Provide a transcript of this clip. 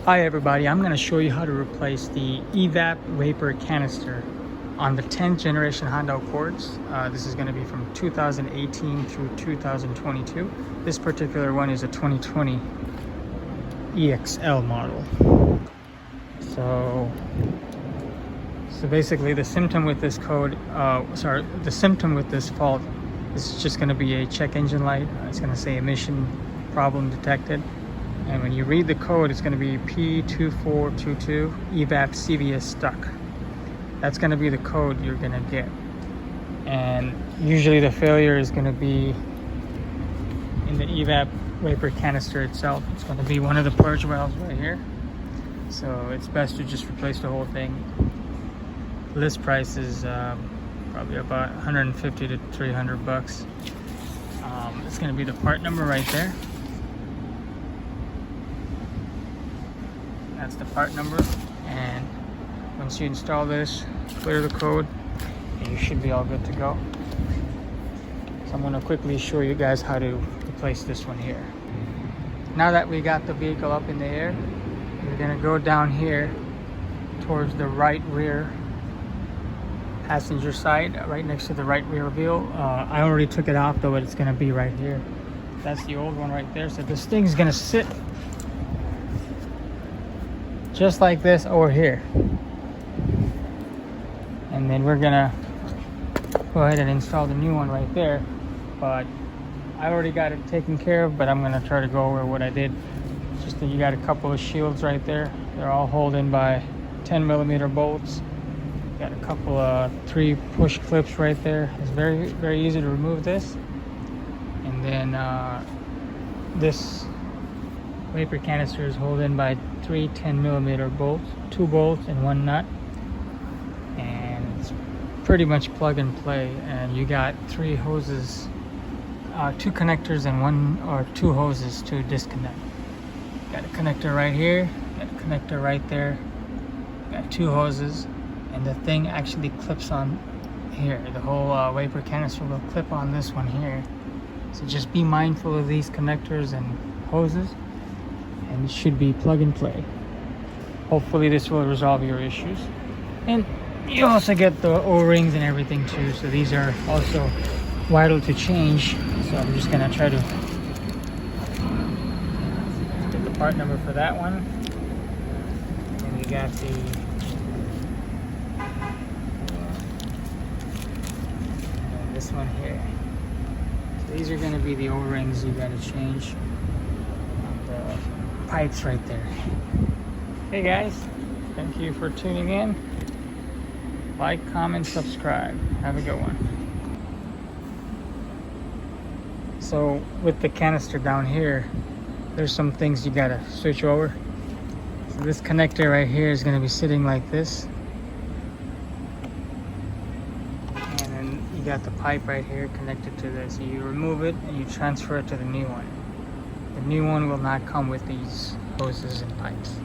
Hi everybody, I'm going to show you how to replace the EVAP vapor canister on the 10th generation Honda Accords. This is going to be from 2018 through 2022. This particular one is a 2020 EXL model. So basically the symptom with this the symptom with this fault is just going to be a check engine light. It's going to say emission problem detected. And when you read the code, it's going to be P2422 EVAP CVS STUCK. That's going to be the code you're going to get. And usually the failure is going to be in the EVAP vapor canister itself. It's going to be one of the purge valves right here. So it's best to just replace the whole thing. List price is probably about 150 to 300 bucks. It's going to be the part number right there. That's the part number, and once you install this, clear the code, and you should be all good to go. So I'm going to quickly show you guys how to replace this one here. Now that we got the vehicle up in the air, we're going to go down here towards the right rear passenger side, right next to the right rear wheel. I already took it off though, but it's going to be right here. That's the old one right there. So this thing's going to sit just like this over here, and then we're gonna go ahead and install the new one right there. But I already got it taken care of, but I'm gonna try to go over what I did. Just that you got a couple of shields right there. They're all held in by 10mm bolts. Got a couple of 3 push clips right there. It's very, very easy to remove this. And then this vapor canister is held in by 3 10mm bolts, 2 bolts and 1 nut, and it's pretty much plug and play. And you got 3 hoses, 2 connectors and 1 or 2 hoses to disconnect. Got a connector right here, got a connector right there, got 2 hoses, and the thing actually clips on here. The whole vapor canister will clip on this one here. So just be mindful of these connectors and hoses, and it should be plug and play. Hopefully this will resolve your issues. And you also get the O-rings and everything too, so these are also vital to change. So I'm just gonna try to get the part number for that one. And we got this one here. So these are gonna be the O-rings you gotta change. Pipes right there. Hey guys, thank you for tuning in. Like, comment, subscribe. Have a good one. So with the canister down here, there's some things you gotta switch over. So this connector right here is gonna be sitting like this, and then you got the pipe right here connected to this. So you remove it and you transfer it to the new one. The new one will not come with these hoses and pipes.